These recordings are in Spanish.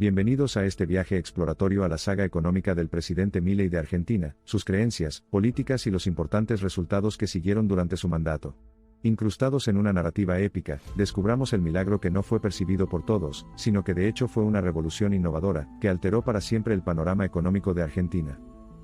Bienvenidos a este viaje exploratorio a la saga económica del presidente Milei de Argentina, sus creencias, políticas y los importantes resultados que siguieron durante su mandato. Incrustados en una narrativa épica, descubramos el milagro que no fue percibido por todos, sino que de hecho fue una revolución innovadora, que alteró para siempre el panorama económico de Argentina.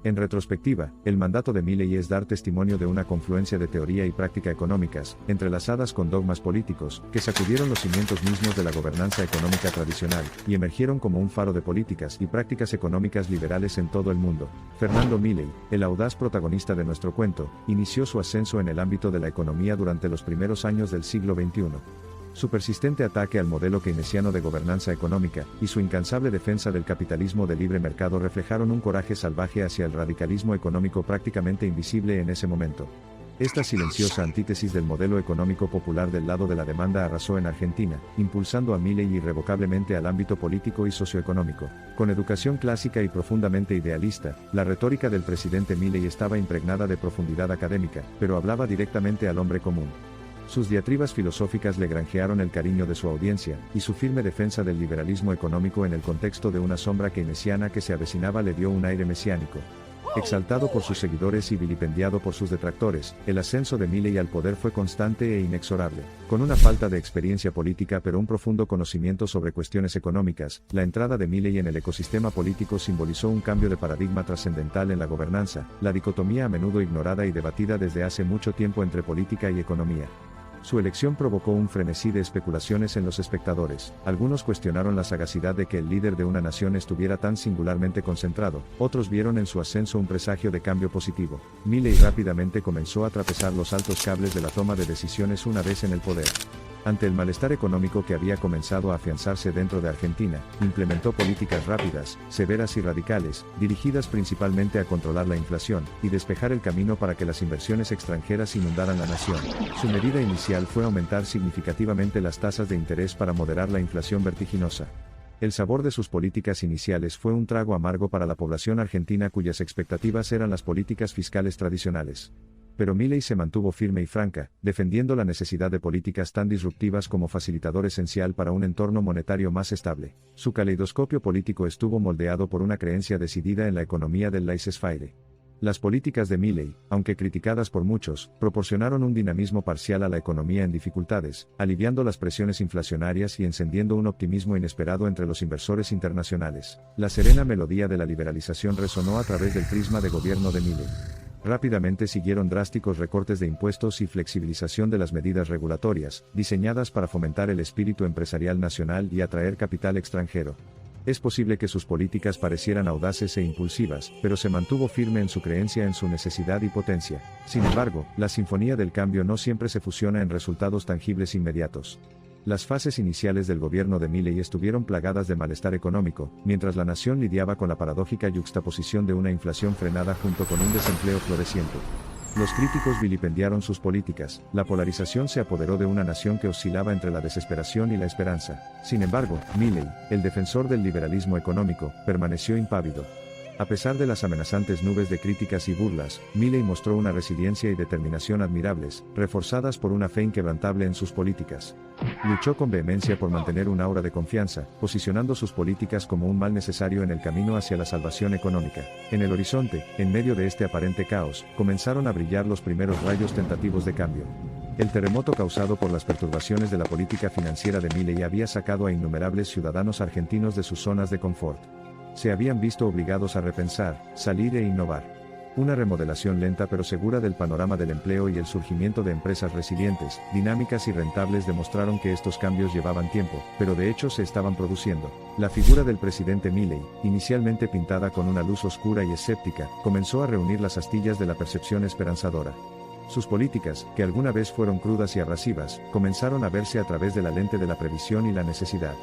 En retrospectiva, el mandato de Milei es dar testimonio de una confluencia de teoría y práctica económicas, entrelazadas con dogmas políticos, que sacudieron los cimientos mismos de la gobernanza económica tradicional, y emergieron como un faro de políticas y prácticas económicas liberales en todo el mundo. Fernando Milei, el audaz protagonista de nuestro cuento, inició su ascenso en el ámbito de la economía durante los primeros años del siglo XXI. Su persistente ataque al modelo keynesiano de gobernanza económica, y su incansable defensa del capitalismo de libre mercado reflejaron un coraje salvaje hacia el radicalismo económico prácticamente invisible en ese momento. Esta silenciosa antítesis del modelo económico popular del lado de la demanda arrasó en Argentina, impulsando a Milei irrevocablemente al ámbito político y socioeconómico. Con educación clásica y profundamente idealista, la retórica del presidente Milei estaba impregnada de profundidad académica, pero hablaba directamente al hombre común. Sus diatribas filosóficas le granjearon el cariño de su audiencia, y su firme defensa del liberalismo económico en el contexto de una sombra keynesiana que se avecinaba le dio un aire mesiánico. Exaltado por sus seguidores y vilipendiado por sus detractores, el ascenso de Milei al poder fue constante e inexorable. Con una falta de experiencia política pero un profundo conocimiento sobre cuestiones económicas, la entrada de Milei en el ecosistema político simbolizó un cambio de paradigma trascendental en la gobernanza, la dicotomía a menudo ignorada y debatida desde hace mucho tiempo entre política y economía. Su elección provocó un frenesí de especulaciones en los espectadores. Algunos cuestionaron la sagacidad de que el líder de una nación estuviera tan singularmente concentrado, otros vieron en su ascenso un presagio de cambio positivo. Milei rápidamente comenzó a trapezar los altos cables de la toma de decisiones una vez en el poder. Ante el malestar económico que había comenzado a afianzarse dentro de Argentina, implementó políticas rápidas, severas y radicales, dirigidas principalmente a controlar la inflación, y despejar el camino para que las inversiones extranjeras inundaran la nación. Su medida inicial fue aumentar significativamente las tasas de interés para moderar la inflación vertiginosa. El sabor de sus políticas iniciales fue un trago amargo para la población argentina cuyas expectativas eran las políticas fiscales tradicionales. Pero Milei se mantuvo firme y franca, defendiendo la necesidad de políticas tan disruptivas como facilitador esencial para un entorno monetario más estable. Su caleidoscopio político estuvo moldeado por una creencia decidida en la economía del laissez-faire. Las políticas de Milei, aunque criticadas por muchos, proporcionaron un dinamismo parcial a la economía en dificultades, aliviando las presiones inflacionarias y encendiendo un optimismo inesperado entre los inversores internacionales. La serena melodía de la liberalización resonó a través del prisma de gobierno de Milei. Rápidamente siguieron drásticos recortes de impuestos y flexibilización de las medidas regulatorias, diseñadas para fomentar el espíritu empresarial nacional y atraer capital extranjero. Es posible que sus políticas parecieran audaces e impulsivas, pero se mantuvo firme en su creencia en su necesidad y potencia. Sin embargo, la sinfonía del cambio no siempre se fusiona en resultados tangibles inmediatos. Las fases iniciales del gobierno de Milei estuvieron plagadas de malestar económico, mientras la nación lidiaba con la paradójica yuxtaposición de una inflación frenada junto con un desempleo floreciente. Los críticos vilipendiaron sus políticas, la polarización se apoderó de una nación que oscilaba entre la desesperación y la esperanza. Sin embargo, Milei, el defensor del liberalismo económico, permaneció impávido. A pesar de las amenazantes nubes de críticas y burlas, Milei mostró una resiliencia y determinación admirables, reforzadas por una fe inquebrantable en sus políticas. Luchó con vehemencia por mantener un aura de confianza, posicionando sus políticas como un mal necesario en el camino hacia la salvación económica. En el horizonte, en medio de este aparente caos, comenzaron a brillar los primeros rayos tentativos de cambio. El terremoto causado por las perturbaciones de la política financiera de Milei había sacado a innumerables ciudadanos argentinos de sus zonas de confort. Se habían visto obligados a repensar, salir e innovar. Una remodelación lenta pero segura del panorama del empleo y el surgimiento de empresas resilientes, dinámicas y rentables demostraron que estos cambios llevaban tiempo, pero de hecho se estaban produciendo. La figura del presidente Milei, inicialmente pintada con una luz oscura y escéptica, comenzó a reunir las astillas de la percepción esperanzadora. Sus políticas, que alguna vez fueron crudas y abrasivas, comenzaron a verse a través de la lente de la previsión y la necesidad.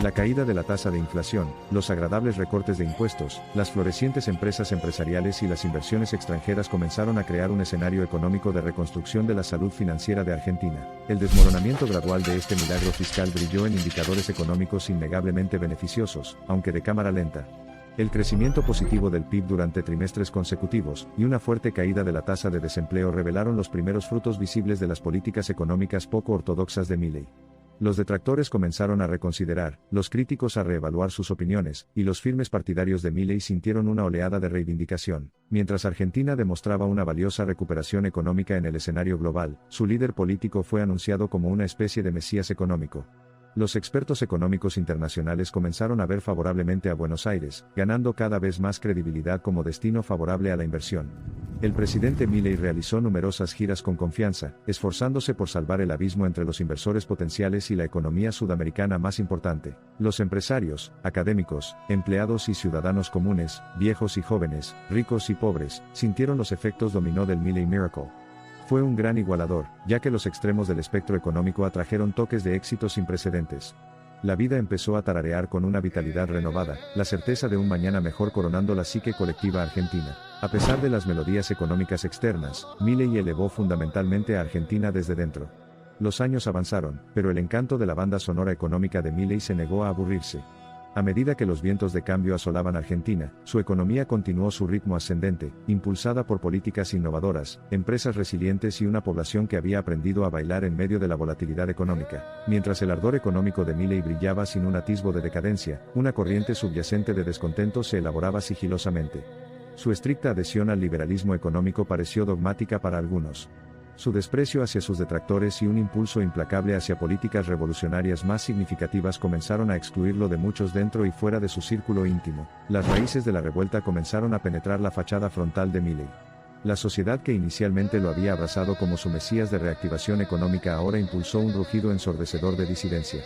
La caída de la tasa de inflación, los agradables recortes de impuestos, las florecientes empresas empresariales y las inversiones extranjeras comenzaron a crear un escenario económico de reconstrucción de la salud financiera de Argentina. El desmoronamiento gradual de este milagro fiscal brilló en indicadores económicos innegablemente beneficiosos, aunque de cámara lenta. El crecimiento positivo del PIB durante trimestres consecutivos, y una fuerte caída de la tasa de desempleo revelaron los primeros frutos visibles de las políticas económicas poco ortodoxas de Milei. Los detractores comenzaron a reconsiderar, los críticos a reevaluar sus opiniones, y los firmes partidarios de Milei sintieron una oleada de reivindicación. Mientras Argentina demostraba una valiosa recuperación económica en el escenario global, su líder político fue anunciado como una especie de mesías económico. Los expertos económicos internacionales comenzaron a ver favorablemente a Buenos Aires, ganando cada vez más credibilidad como destino favorable a la inversión. El presidente Milei realizó numerosas giras con confianza, esforzándose por salvar el abismo entre los inversores potenciales y la economía sudamericana más importante. Los empresarios, académicos, empleados y ciudadanos comunes, viejos y jóvenes, ricos y pobres, sintieron los efectos dominó del Milei Miracle. Fue un gran igualador, ya que los extremos del espectro económico atrajeron toques de éxito sin precedentes. La vida empezó a tararear con una vitalidad renovada, la certeza de un mañana mejor coronando la psique colectiva argentina. A pesar de las melodías económicas externas, Milei elevó fundamentalmente a Argentina desde dentro. Los años avanzaron, pero el encanto de la banda sonora económica de Milei se negó a aburrirse. A medida que los vientos de cambio asolaban Argentina, su economía continuó su ritmo ascendente, impulsada por políticas innovadoras, empresas resilientes y una población que había aprendido a bailar en medio de la volatilidad económica. Mientras el ardor económico de Milei brillaba sin un atisbo de decadencia, una corriente subyacente de descontento se elaboraba sigilosamente. Su estricta adhesión al liberalismo económico pareció dogmática para algunos. Su desprecio hacia sus detractores y un impulso implacable hacia políticas revolucionarias más significativas comenzaron a excluirlo de muchos dentro y fuera de su círculo íntimo. Las raíces de la revuelta comenzaron a penetrar la fachada frontal de Milei. La sociedad que inicialmente lo había abrazado como su mesías de reactivación económica ahora impulsó un rugido ensordecedor de disidencia.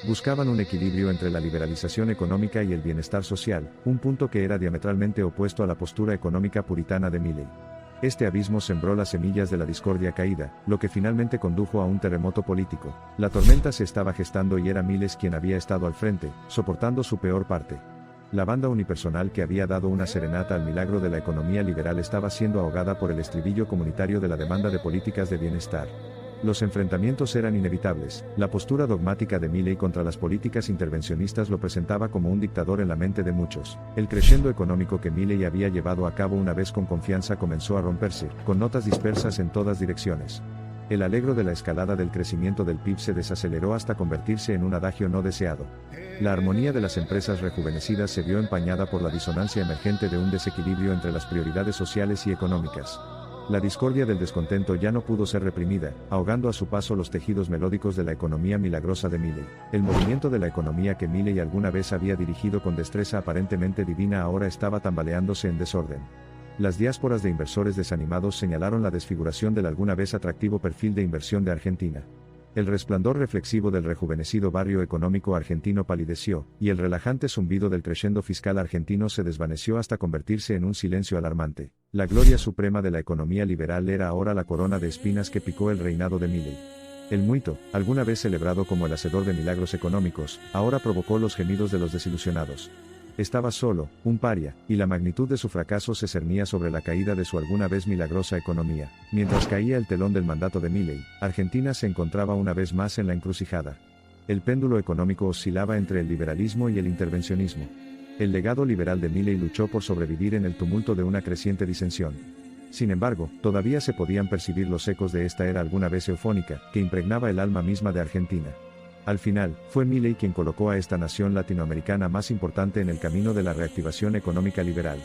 Buscaban un equilibrio entre la liberalización económica y el bienestar social, un punto que era diametralmente opuesto a la postura económica puritana de Milei. Este abismo sembró las semillas de la discordia caída, lo que finalmente condujo a un terremoto político. La tormenta se estaba gestando y era Milei quien había estado al frente, soportando su peor parte. La banda unipersonal que había dado una serenata al milagro de la economía liberal estaba siendo ahogada por el estribillo comunitario de la demanda de políticas de bienestar. Los enfrentamientos eran inevitables. La postura dogmática de Milei contra las políticas intervencionistas lo presentaba como un dictador en la mente de muchos. El crescendo económico que Milei había llevado a cabo una vez con confianza comenzó a romperse, con notas dispersas en todas direcciones. El alegro de la escalada del crecimiento del PIB se desaceleró hasta convertirse en un adagio no deseado. La armonía de las empresas rejuvenecidas se vio empañada por la disonancia emergente de un desequilibrio entre las prioridades sociales y económicas. La discordia del descontento ya no pudo ser reprimida, ahogando a su paso los tejidos melódicos de la economía milagrosa de Milei. El movimiento de la economía que Milei alguna vez había dirigido con destreza aparentemente divina ahora estaba tambaleándose en desorden. Las diásporas de inversores desanimados señalaron la desfiguración del alguna vez atractivo perfil de inversión de Argentina. El resplandor reflexivo del rejuvenecido barrio económico argentino palideció, y el relajante zumbido del crescendo fiscal argentino se desvaneció hasta convertirse en un silencio alarmante. La gloria suprema de la economía liberal era ahora la corona de espinas que picó el reinado de Milei. El muito, alguna vez celebrado como el hacedor de milagros económicos, ahora provocó los gemidos de los desilusionados. Estaba solo, un paria, y la magnitud de su fracaso se cernía sobre la caída de su alguna vez milagrosa economía. Mientras caía el telón del mandato de Milei, Argentina se encontraba una vez más en la encrucijada. El péndulo económico oscilaba entre el liberalismo y el intervencionismo. El legado liberal de Milei luchó por sobrevivir en el tumulto de una creciente disensión. Sin embargo, todavía se podían percibir los ecos de esta era alguna vez eufónica, que impregnaba el alma misma de Argentina. Al final, fue Milei quien colocó a esta nación latinoamericana más importante en el camino de la reactivación económica liberal.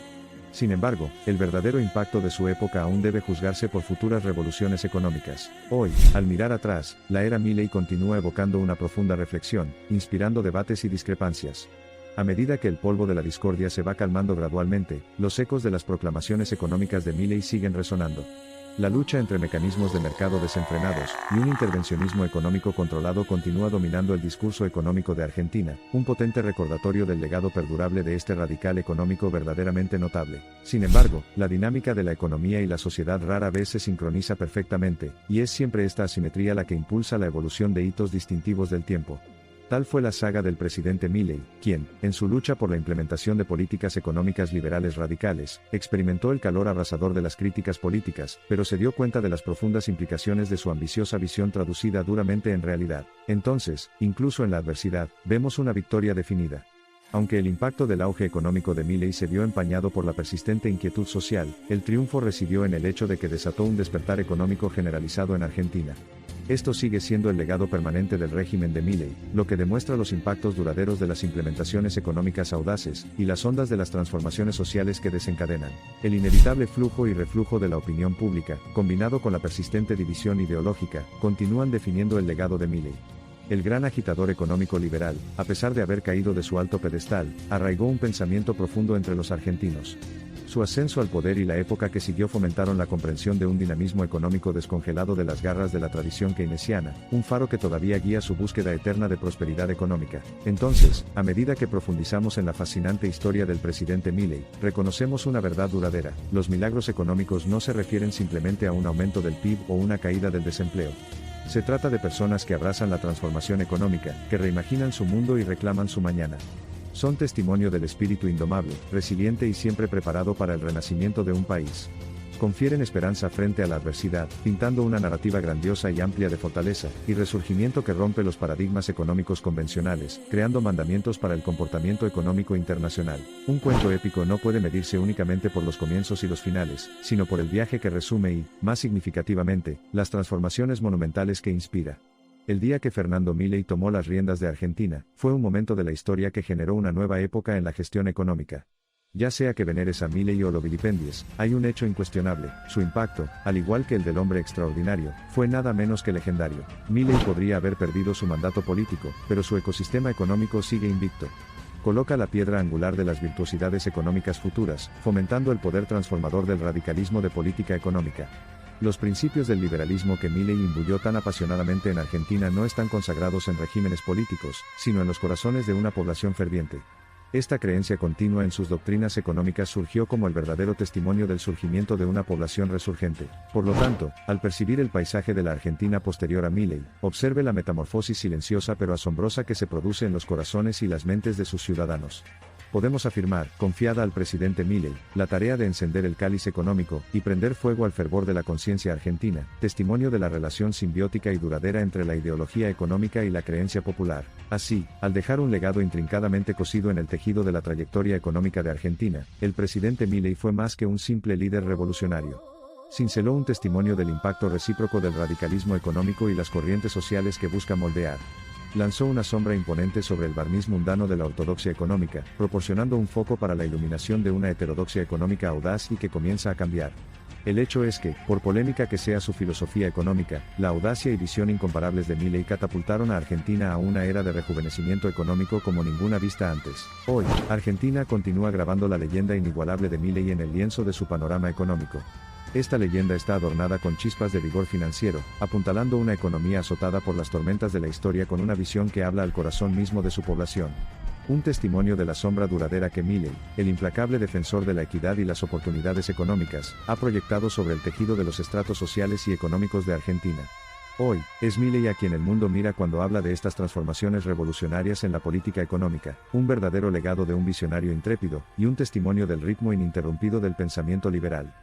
Sin embargo, el verdadero impacto de su época aún debe juzgarse por futuras revoluciones económicas. Hoy, al mirar atrás, la era Milei continúa evocando una profunda reflexión, inspirando debates y discrepancias. A medida que el polvo de la discordia se va calmando gradualmente, los ecos de las proclamaciones económicas de Milei siguen resonando. La lucha entre mecanismos de mercado desenfrenados y un intervencionismo económico controlado continúa dominando el discurso económico de Argentina, un potente recordatorio del legado perdurable de este radical económico verdaderamente notable. Sin embargo, la dinámica de la economía y la sociedad rara vez se sincroniza perfectamente, y es siempre esta asimetría la que impulsa la evolución de hitos distintivos del tiempo. Tal fue la saga del presidente Milei, quien, en su lucha por la implementación de políticas económicas liberales radicales, experimentó el calor abrasador de las críticas políticas, pero se dio cuenta de las profundas implicaciones de su ambiciosa visión traducida duramente en realidad. Entonces, incluso en la adversidad, vemos una victoria definida. Aunque el impacto del auge económico de Milei se vio empañado por la persistente inquietud social, el triunfo residió en el hecho de que desató un despertar económico generalizado en Argentina. Esto sigue siendo el legado permanente del régimen de Milei, lo que demuestra los impactos duraderos de las implementaciones económicas audaces, y las ondas de las transformaciones sociales que desencadenan. El inevitable flujo y reflujo de la opinión pública, combinado con la persistente división ideológica, continúan definiendo el legado de Milei. El gran agitador económico liberal, a pesar de haber caído de su alto pedestal, arraigó un pensamiento profundo entre los argentinos. Su ascenso al poder y la época que siguió fomentaron la comprensión de un dinamismo económico descongelado de las garras de la tradición keynesiana, un faro que todavía guía su búsqueda eterna de prosperidad económica. Entonces, a medida que profundizamos en la fascinante historia del presidente Milei, reconocemos una verdad duradera: los milagros económicos no se refieren simplemente a un aumento del PIB o una caída del desempleo. Se trata de personas que abrazan la transformación económica, que reimaginan su mundo y reclaman su mañana. Son testimonio del espíritu indomable, resiliente y siempre preparado para el renacimiento de un país. Confieren esperanza frente a la adversidad, pintando una narrativa grandiosa y amplia de fortaleza y resurgimiento que rompe los paradigmas económicos convencionales, creando mandamientos para el comportamiento económico internacional. Un cuento épico no puede medirse únicamente por los comienzos y los finales, sino por el viaje que resume y, más significativamente, las transformaciones monumentales que inspira. El día que Fernando Milei tomó las riendas de Argentina, fue un momento de la historia que generó una nueva época en la gestión económica. Ya sea que veneres a Milei o lo vilipendies, hay un hecho incuestionable: su impacto, al igual que el del hombre extraordinario, fue nada menos que legendario. Milei podría haber perdido su mandato político, pero su ecosistema económico sigue invicto. Coloca la piedra angular de las virtuosidades económicas futuras, fomentando el poder transformador del radicalismo de política económica. Los principios del liberalismo que Milei imbuyó tan apasionadamente en Argentina no están consagrados en regímenes políticos, sino en los corazones de una población ferviente. Esta creencia continua en sus doctrinas económicas surgió como el verdadero testimonio del surgimiento de una población resurgente. Por lo tanto, al percibir el paisaje de la Argentina posterior a Milei, observe la metamorfosis silenciosa pero asombrosa que se produce en los corazones y las mentes de sus ciudadanos. Podemos afirmar, confiada al presidente Milei, la tarea de encender el cáliz económico y prender fuego al fervor de la conciencia argentina, testimonio de la relación simbiótica y duradera entre la ideología económica y la creencia popular. Así, al dejar un legado intrincadamente cosido en el tejido de la trayectoria económica de Argentina, el presidente Milei fue más que un simple líder revolucionario. Cinceló un testimonio del impacto recíproco del radicalismo económico y las corrientes sociales que busca moldear. Lanzó una sombra imponente sobre el barniz mundano de la ortodoxia económica, proporcionando un foco para la iluminación de una heterodoxia económica audaz y que comienza a cambiar. El hecho es que, por polémica que sea su filosofía económica, la audacia y visión incomparables de Milei catapultaron a Argentina a una era de rejuvenecimiento económico como ninguna vista antes. Hoy, Argentina continúa grabando la leyenda inigualable de Milei en el lienzo de su panorama económico. Esta leyenda está adornada con chispas de vigor financiero, apuntalando una economía azotada por las tormentas de la historia con una visión que habla al corazón mismo de su población. Un testimonio de la sombra duradera que Milei, el implacable defensor de la equidad y las oportunidades económicas, ha proyectado sobre el tejido de los estratos sociales y económicos de Argentina. Hoy, es Milei a quien el mundo mira cuando habla de estas transformaciones revolucionarias en la política económica, un verdadero legado de un visionario intrépido, y un testimonio del ritmo ininterrumpido del pensamiento liberal.